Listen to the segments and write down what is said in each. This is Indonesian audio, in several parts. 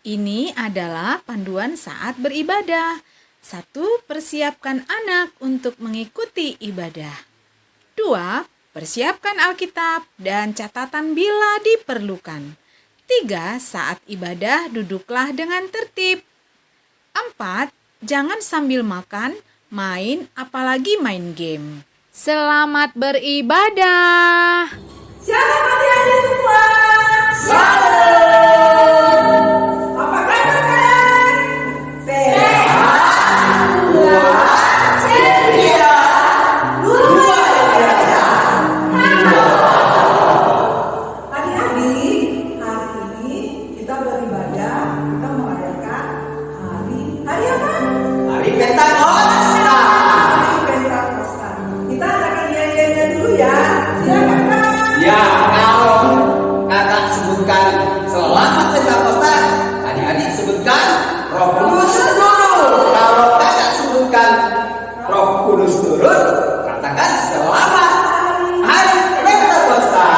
Ini adalah panduan saat beribadah. 1. Persiapkan anak untuk mengikuti ibadah. 2. Persiapkan Alkitab dan catatan bila diperlukan. 3. Saat ibadah duduklah dengan tertib. 4. Jangan sambil makan, main, apalagi main game. Selamat beribadah. Shalom adik-adik semua. Apa kabar kalian? Sehat, kuat, ceria, luar biasa. Adik-adik, hari ini kita beribadah, kita merayakan hari apa? Hari Pentakosta. Hari Pentakosta. Kita akan nyanyi dulu ya. Silakan Kak. Ya, kalau kakak sebutkan selamat Pentakosta, adik-adik sebutkan Roh Kudus turun. Kalau kakak sebutkan Roh Kudus turun, katakan selamat Hari Pentakosta.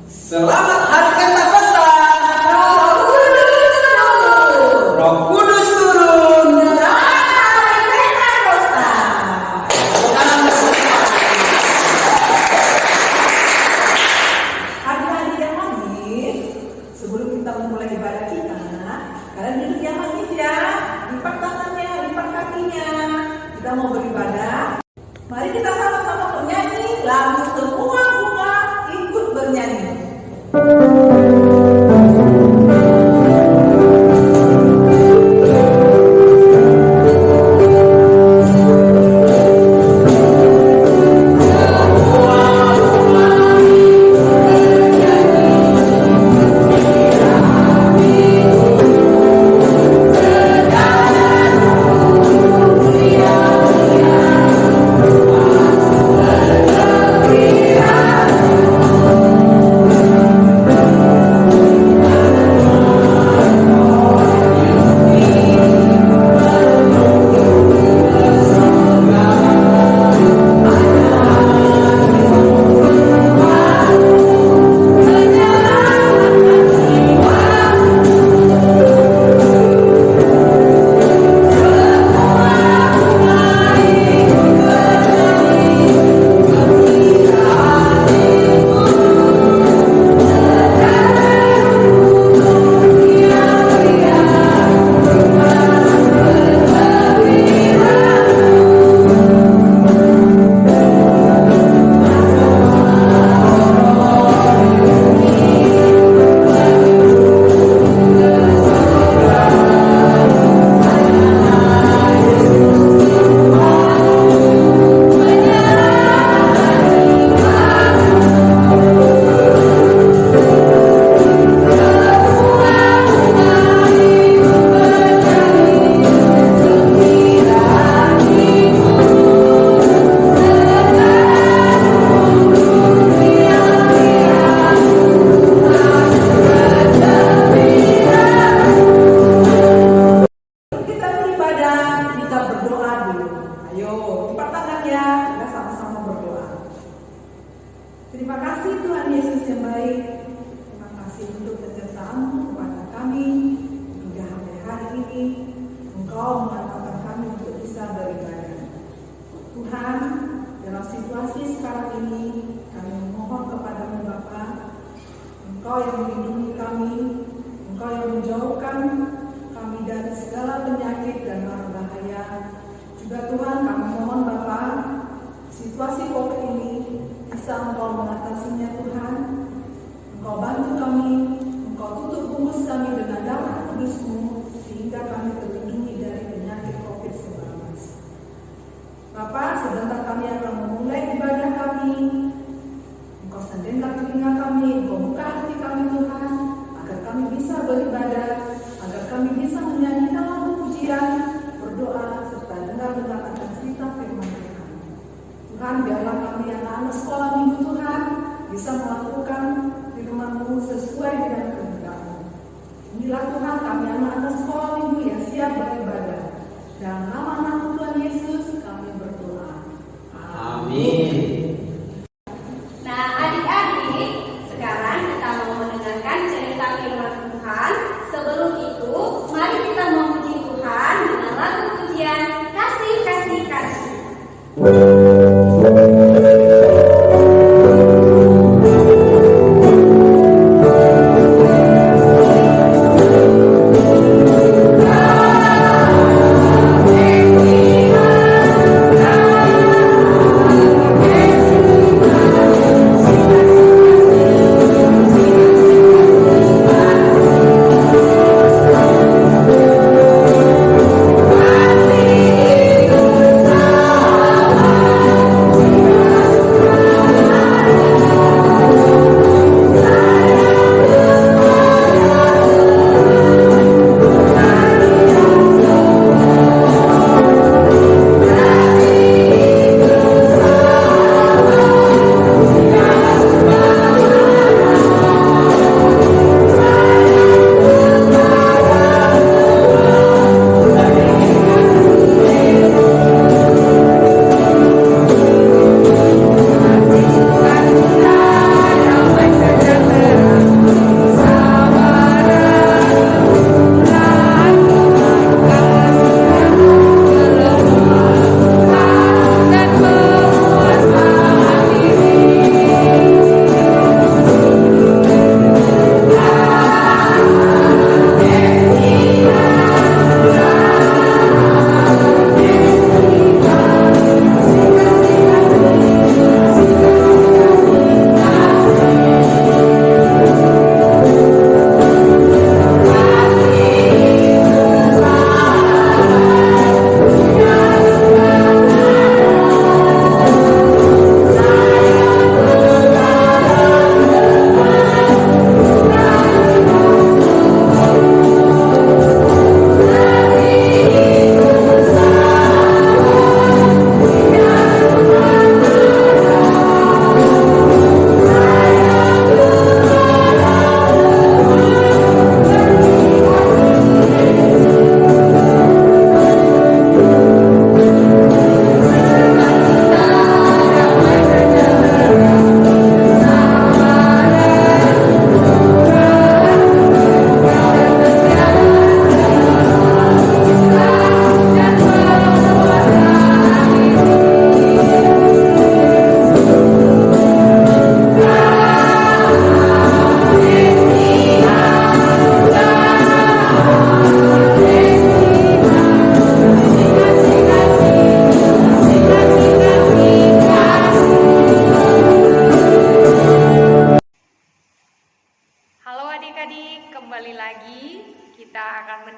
Selamat Hari Pentakosta. Roh Kudus turun. Adik-adik yang manis, sebelum kita memulai ibadah kita, kalian duduk yang manis ya, lipat tangannya, lipat kakinya. Kita mau beribadah. Mari kita sama-sama bernyanyi lagu Semua Bunga Ikut Bernyanyi. Kita beribadah, kita berdoa dulu. Ayo, lipat tangan ya, kita sama-sama berdoa. Terima kasih Tuhan Yesus yang baik. Terima kasih untuk penyertaan-Mu kepada kami. Hingga hari ini, Engkau mengatakan kami untuk bisa beribadah. Tuhan, dalam situasi sekarang ini, kami memohon kepada-Mu Bapa, Engkau yang melindungi kami, Engkau yang menjauhkan kami dari segala penyakit dan mara bahaya. Juga Tuhan, kami mohon Bapa, situasi COVID ini bisa Engkau mengatasinya Tuhan. Engkau bantu kami, Engkau tutup bungkus kami dengan darah kudus-Mu, sehingga kami terlindungi dari penyakit COVID-19. Bapak, sebentar kami akan memulai ibadah kami. Engkau sendirikan telinga kami, Engkau buka hati kami Tuhan, agar kami bisa beribadah, agar kami bisa menyanyikan lagu pujian, berdoa, serta dengar-dengar akan cerita firman Tuhan. Tuhan, biarlah kami anak-anak sekolah minggu Tuhan bisa melakukan firman-Mu sesuai dengan kehendak-Mu. Inilah Tuhan kami anak-anak sekolah minggu yang siap beribadah. Dalam nama Tuhan Yesus kami berdoa. Amin. Nah, adik-adik, sekarang kita mau mendengarkan cerita firman Tuhan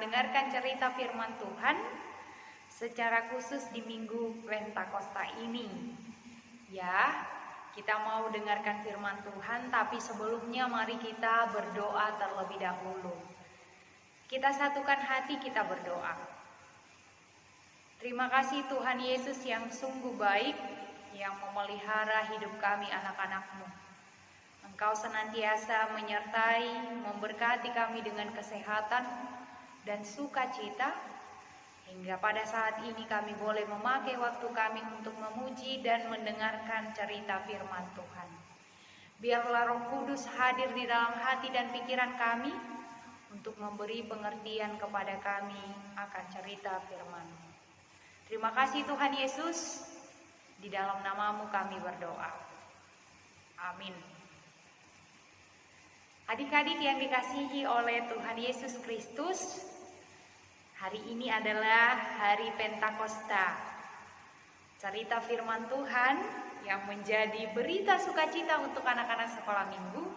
mendengarkan cerita firman Tuhan secara khusus di Minggu Pentakosta ini. Ya, kita mau dengarkan firman Tuhan, tapi sebelumnya mari kita berdoa terlebih dahulu. Kita satukan hati, kita berdoa. Terima kasih Tuhan Yesus yang sungguh baik, yang memelihara hidup kami anak-anak-Mu. Engkau senantiasa menyertai, memberkati kami dengan kesehatan dan sukacita, hingga pada saat ini kami boleh memakai waktu kami untuk memuji dan mendengarkan cerita firman Tuhan. Biarlah Roh Kudus hadir di dalam hati dan pikiran kami untuk memberi pengertian kepada kami akan cerita firman-Mu. Terima kasih Tuhan Yesus, di dalam nama-Mu kami berdoa. Amin. Adik-adik yang dikasihi oleh Tuhan Yesus Kristus, hari ini adalah hari Pentakosta. Cerita firman Tuhan yang menjadi berita sukacita untuk anak-anak sekolah minggu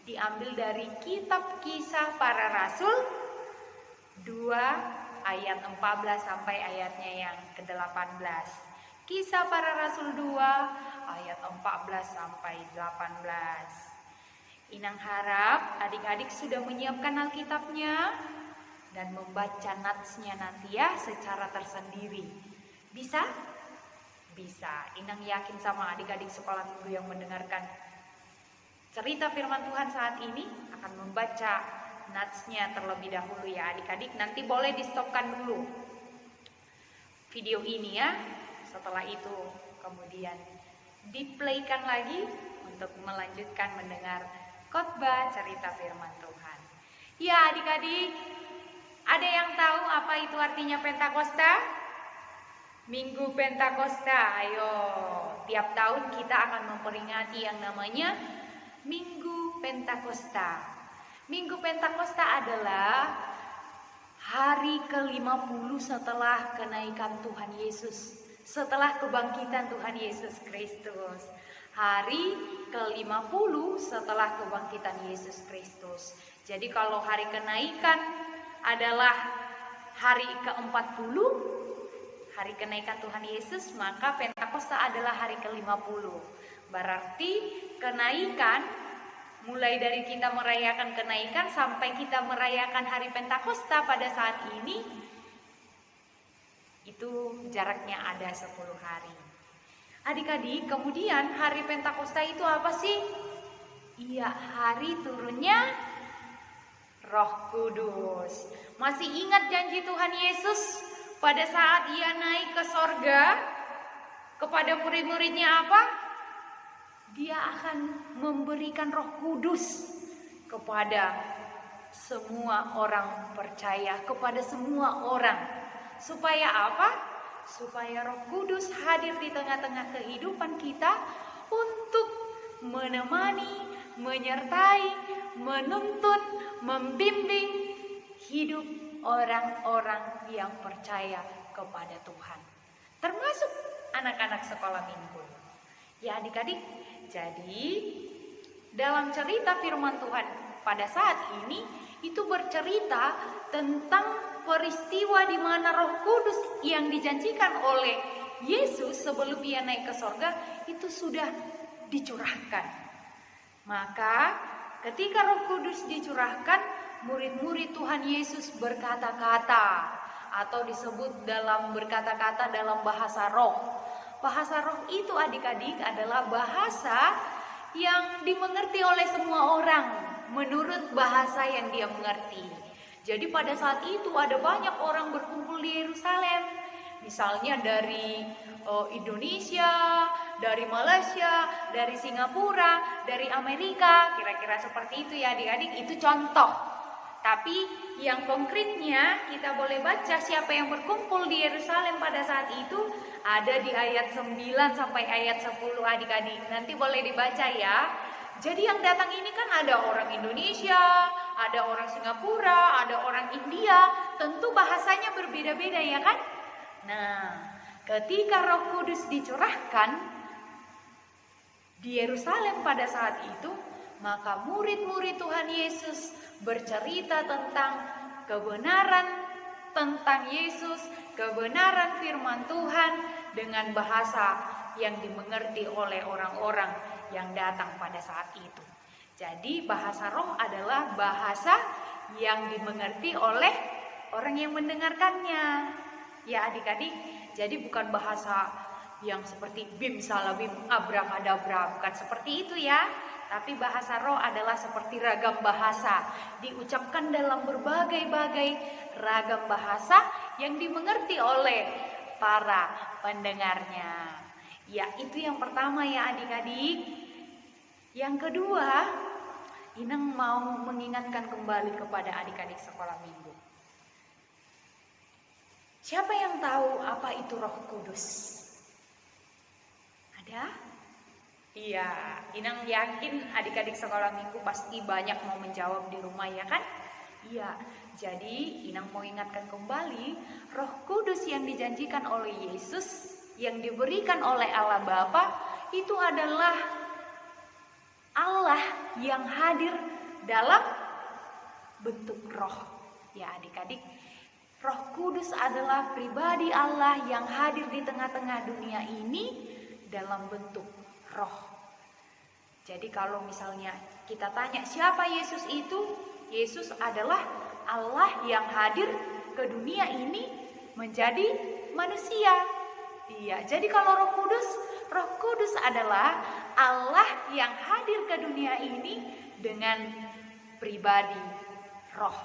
diambil dari kitab Kisah Para Rasul 2 ayat 14 sampai ayatnya yang ke-18. Kisah Para Rasul 2 ayat 14 sampai 18. Inang harap adik-adik sudah menyiapkan Alkitabnya dan membaca natsnya nanti ya secara tersendiri. Bisa? Bisa. Inang yakin sama adik-adik sekolah minggu yang mendengarkan cerita firman Tuhan saat ini akan membaca natsnya terlebih dahulu ya adik-adik. Nanti boleh di stopkan dulu video ini ya. Setelah itu kemudian di-playkan lagi untuk melanjutkan mendengar khotbah cerita firman Tuhan. Ya adik-adik, ada yang tahu apa itu artinya Pentakosta? Minggu Pentakosta. Ayo, tiap tahun kita akan memperingati yang namanya Minggu Pentakosta. Minggu Pentakosta adalah hari ke-50 setelah kenaikan Tuhan Yesus, setelah kebangkitan Tuhan Yesus Kristus. Hari ke-50 setelah kebangkitan Yesus Kristus. Jadi kalau hari kenaikan adalah hari ke-40, hari kenaikan Tuhan Yesus, maka Pentakosta adalah hari ke-50. Berarti kenaikan, mulai dari kita merayakan kenaikan sampai kita merayakan hari Pentakosta pada saat ini, itu jaraknya ada 10 hari. Adik-adik, kemudian hari Pentakosta itu apa sih? Iya, hari turunnya Roh Kudus. Masih ingat janji Tuhan Yesus pada saat Ia naik ke sorga kepada murid-muridnya apa? Dia akan memberikan Roh Kudus kepada semua orang percaya, kepada semua orang. Supaya apa? Supaya Roh Kudus hadir di tengah-tengah kehidupan kita untuk menemani, menyertai, menuntun, membimbing hidup orang-orang yang percaya kepada Tuhan, termasuk anak-anak sekolah minggu. Ya adik-adik, jadi dalam cerita firman Tuhan pada saat ini itu bercerita tentang peristiwa di mana Roh Kudus yang dijanjikan oleh Yesus sebelum Ia naik ke sorga itu sudah dicurahkan. Maka ketika Roh Kudus dicurahkan, murid-murid Tuhan Yesus berkata-kata, atau disebut dalam berkata-kata dalam bahasa roh. Bahasa roh itu adik-adik adalah bahasa yang dimengerti oleh semua orang menurut bahasa yang dia mengerti. Jadi pada saat itu ada banyak orang berkumpul di Yerusalem. Misalnya dari Indonesia, dari Malaysia, dari Singapura, dari Amerika, kira-kira seperti itu ya adik-adik, itu contoh. Tapi yang konkretnya kita boleh baca siapa yang berkumpul di Yerusalem pada saat itu ada di ayat 9 sampai ayat 10 adik-adik. Nanti boleh dibaca ya. Jadi yang datang ini kan ada orang Indonesia, ada orang Singapura, ada orang India, tentu bahasanya berbeda-beda ya kan? Nah, ketika Roh Kudus dicurahkan di Yerusalem pada saat itu, maka murid-murid Tuhan Yesus bercerita tentang kebenaran tentang Yesus, kebenaran firman Tuhan dengan bahasa yang dimengerti oleh orang-orang yang datang pada saat itu. Jadi bahasa roh adalah bahasa yang dimengerti oleh orang yang mendengarkannya. Ya adik-adik, jadi bukan bahasa yang seperti bim salabim abrakadabra, bukan seperti itu ya. Tapi bahasa roh adalah seperti ragam bahasa, diucapkan dalam berbagai-bagai ragam bahasa yang dimengerti oleh para pendengarnya. Ya, itu yang pertama ya adik-adik. Yang kedua, Inang mau mengingatkan kembali kepada adik-adik sekolah minggu. Siapa yang tahu apa itu Roh Kudus? Ada? Iya, Inang yakin adik-adik sekolah minggu pasti banyak mau menjawab di rumah ya kan? Iya, jadi Inang mau ingatkan kembali Roh Kudus yang dijanjikan oleh Yesus, yang diberikan oleh Allah Bapa, itu adalah Allah yang hadir dalam bentuk roh. Ya adik-adik, Roh Kudus adalah pribadi Allah yang hadir di tengah-tengah dunia ini dalam bentuk roh. Jadi kalau misalnya kita tanya siapa Yesus itu? Yesus adalah Allah yang hadir ke dunia ini menjadi manusia. Iya, jadi kalau Roh Kudus adalah Allah yang hadir ke dunia ini dengan pribadi roh.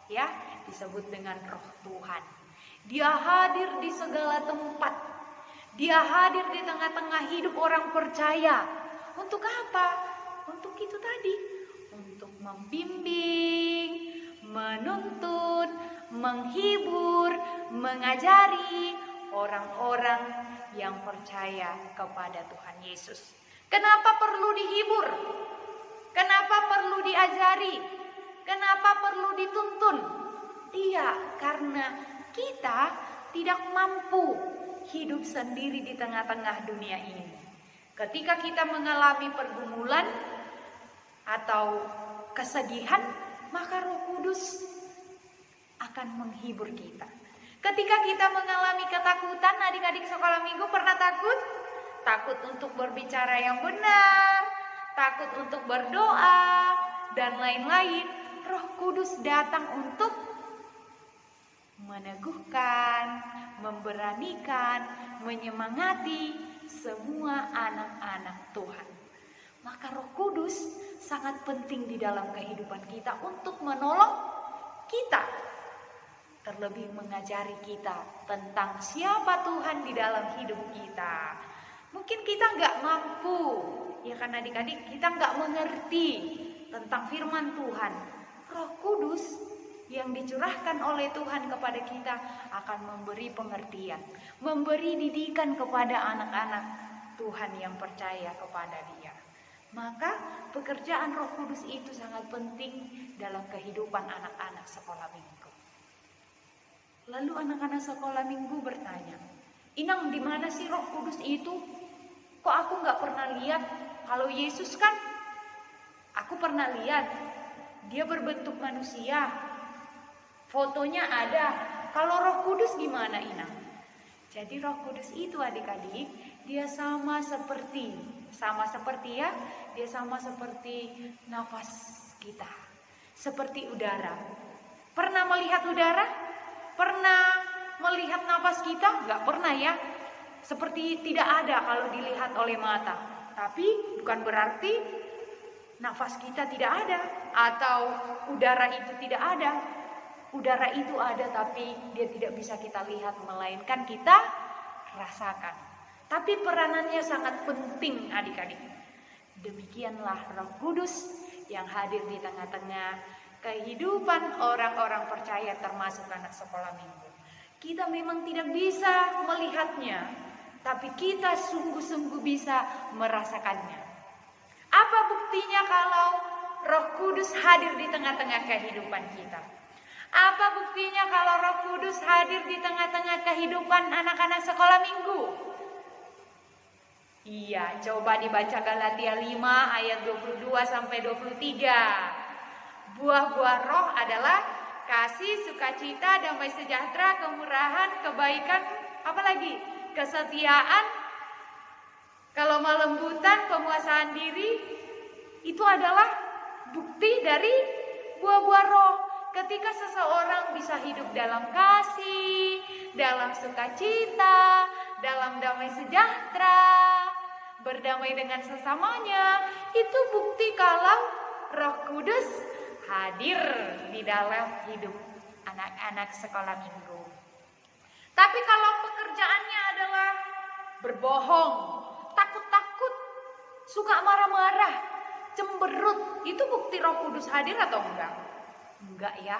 Ya, disebut dengan roh Tuhan. Dia hadir di segala tempat. Dia hadir di tengah-tengah hidup orang percaya. Untuk apa? Untuk itu tadi, untuk membimbing, menuntun, menghibur, mengajari orang-orang yang percaya kepada Tuhan Yesus. Kenapa perlu dihibur? Kenapa perlu diajari? Kenapa perlu dituntun? Iya, karena kita tidak mampu hidup sendiri di tengah-tengah dunia ini. Ketika kita mengalami pergumulan atau kesedihan, maka Roh Kudus akan menghibur kita. Ketika kita mengalami ketakutan, adik-adik sekolah minggu pernah takut? Takut untuk berbicara yang benar, takut untuk berdoa, dan lain-lain. Roh Kudus datang untuk meneguhkan, memberanikan, menyemangati semua anak-anak Tuhan. Maka Roh Kudus sangat penting di dalam kehidupan kita untuk menolong kita. Terlebih mengajari kita tentang siapa Tuhan di dalam hidup kita. Mungkin kita nggak mampu, ya kan adik-adik, kita nggak mengerti tentang firman Tuhan. Roh Kudus yang dicurahkan oleh Tuhan kepada kita akan memberi pengertian, memberi didikan kepada anak-anak Tuhan yang percaya kepada Dia. Maka pekerjaan Roh Kudus itu sangat penting dalam kehidupan anak-anak sekolah minggu. Lalu anak-anak sekolah minggu bertanya, Inang, di mana sih Roh Kudus itu? Kok aku nggak pernah lihat? Kalau Yesus kan, aku pernah lihat. Dia berbentuk manusia. Fotonya ada. Kalau Roh Kudus gimana, Inang? Jadi Roh Kudus itu adik-adik, dia sama seperti ya, dia sama seperti nafas kita. Seperti udara. Pernah melihat udara? Pernah melihat nafas kita? Nggak pernah ya. Seperti tidak ada kalau dilihat oleh mata. Tapi bukan berarti nafas kita tidak ada atau udara itu tidak ada. Udara itu ada tapi dia tidak bisa kita lihat, melainkan kita rasakan. Tapi peranannya sangat penting adik-adik. Demikianlah Roh Kudus yang hadir di tengah-tengah kehidupan orang-orang percaya termasuk anak sekolah minggu. Kita memang tidak bisa melihatnya, tapi kita sungguh-sungguh bisa merasakannya. Apa buktinya kalau Roh Kudus hadir di tengah-tengah kehidupan kita? Apa buktinya kalau Roh Kudus hadir di tengah-tengah kehidupan anak-anak sekolah minggu? Iya, coba dibaca Galatia 5 ayat 22 sampai 23. Buah-buah roh adalah kasih, sukacita, damai sejahtera, kemurahan, kebaikan, apalagi kesetiaan, kelemah lembutan, penguasaan diri. Itu adalah bukti dari buah-buah roh. Ketika seseorang bisa hidup dalam kasih, dalam sukacita, dalam damai sejahtera, berdamai dengan sesamanya, itu bukti kalau Roh Kudus hadir di dalam hidup anak-anak sekolah minggu. Tapi kalau pekerjaannya adalah berbohong, takut-takut, suka marah-marah, cemberut, itu bukti Roh Kudus hadir atau enggak? Enggak ya.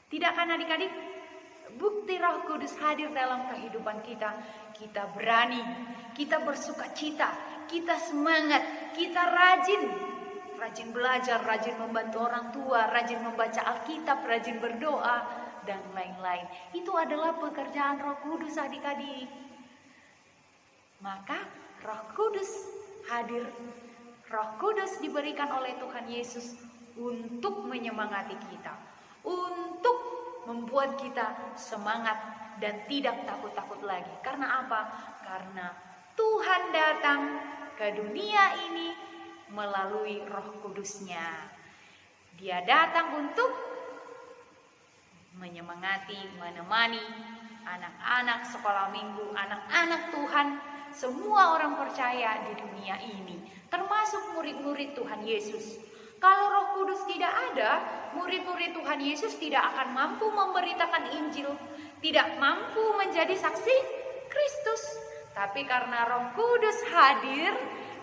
Tidak kan adik-adik? Bukti Roh Kudus hadir dalam kehidupan kita. Kita berani, kita bersukacita, kita semangat, kita rajin belajar, rajin membantu orang tua, rajin membaca Alkitab, rajin berdoa, dan lain-lain. Itu adalah pekerjaan Roh Kudus adik-adik. Maka Roh Kudus hadir. Roh Kudus diberikan oleh Tuhan Yesus untuk menyemangati kita, untuk membuat kita semangat dan tidak takut-takut lagi. Karena apa? Karena Tuhan datang ke dunia ini melalui Roh Kudus-Nya. Dia datang untuk menyemangati, menemani anak-anak sekolah minggu, anak-anak Tuhan, semua orang percaya di dunia ini, termasuk murid-murid Tuhan Yesus. Kalau Roh Kudus tidak ada, murid-murid Tuhan Yesus tidak akan mampu memberitakan Injil, tidak mampu menjadi saksi Kristus. Tapi karena Roh Kudus hadir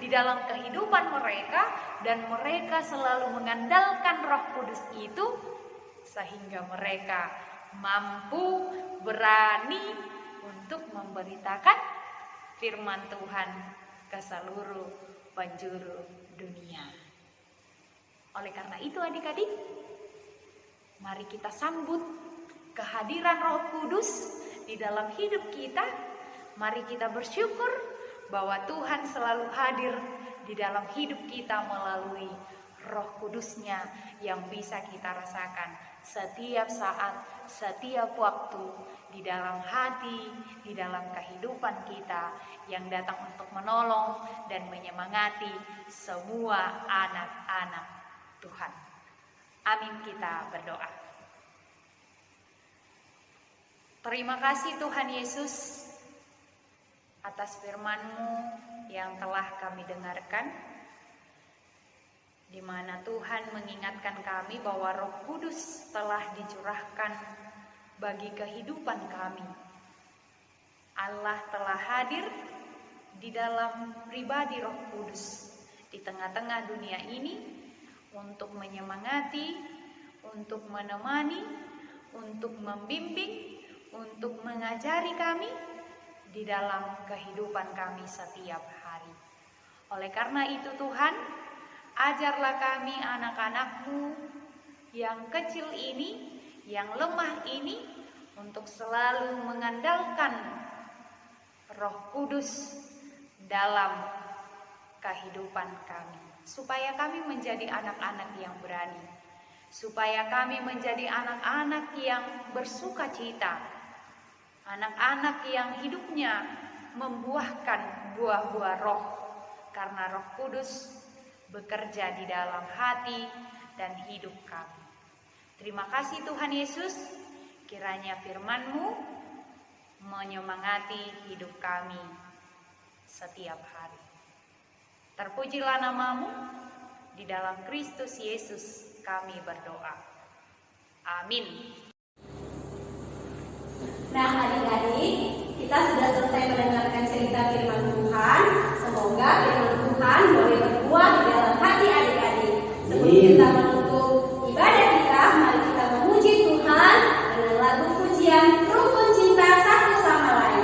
di dalam kehidupan mereka dan mereka selalu mengandalkan Roh Kudus itu, sehingga mereka mampu berani untuk memberitakan firman Tuhan ke seluruh penjuru dunia. Oleh karena itu adik-adik, mari kita sambut kehadiran Roh Kudus di dalam hidup kita. Mari kita bersyukur bahwa Tuhan selalu hadir di dalam hidup kita melalui Roh Kudus-Nya yang bisa kita rasakan setiap saat, setiap waktu, di dalam hati, di dalam kehidupan kita, yang datang untuk menolong dan menyemangati semua anak-anak Tuhan. Amin, kita berdoa. Terima kasih Tuhan Yesus atas firman-Mu yang telah kami dengarkan, di mana Tuhan mengingatkan kami bahwa Roh Kudus telah dicurahkan bagi kehidupan kami. Allah telah hadir di dalam pribadi Roh Kudus di tengah-tengah dunia ini untuk menyemangati, untuk menemani, untuk membimbing, untuk mengajari kami di dalam kehidupan kami setiap hari. Oleh karena itu Tuhan, ajarlah kami anak-anak-Mu yang kecil ini, yang lemah ini, untuk selalu mengandalkan Roh Kudus dalam kehidupan kami, supaya kami menjadi anak-anak yang berani, supaya kami menjadi anak-anak yang bersukacita, anak-anak yang hidupnya membuahkan buah-buah roh, karena Roh Kudus bekerja di dalam hati dan hidup kami. Terima kasih Tuhan Yesus, kiranya firman-Mu menyemangati hidup kami setiap hari. Terpujilah nama-Mu, di dalam Kristus Yesus kami berdoa. Amin. Nah adik-adik, kita sudah selesai mendengarkan cerita firman Tuhan. Semoga firman Tuhan boleh berbuah di dalam hati adik-adik. Sebelum kita menutup ibadah kita, mari kita memuji Tuhan dengan lagu pujian Rukun Cinta Satu Sama Lain.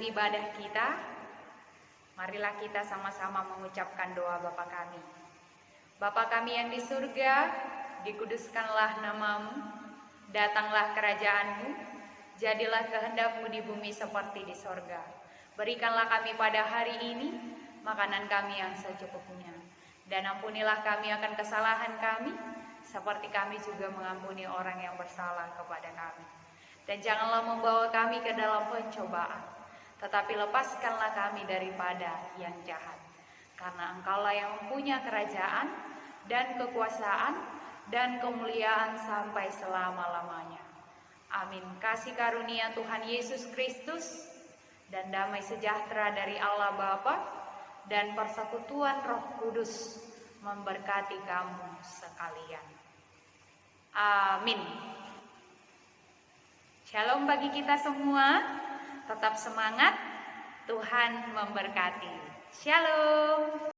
Ibadah kita, marilah kita sama-sama mengucapkan doa Bapa kami. Bapa kami yang di surga, dikuduskanlah nama-Mu, datanglah kerajaan-Mu, jadilah kehendak-Mu di bumi seperti di sorga. Berikanlah kami pada hari ini makanan kami yang secukupnya, dan ampunilah kami akan kesalahan kami, seperti kami juga mengampuni orang yang bersalah kepada kami. Dan janganlah membawa kami ke dalam pencobaan, tetapi lepaskanlah kami daripada yang jahat. Karena Engkaulah yang mempunyai kerajaan dan kekuasaan dan kemuliaan sampai selama-lamanya. Amin. Kasih karunia Tuhan Yesus Kristus dan damai sejahtera dari Allah Bapa dan persekutuan Roh Kudus memberkati kamu sekalian. Amin. Shalom bagi kita semua. Tetap semangat, Tuhan memberkati. Shalom.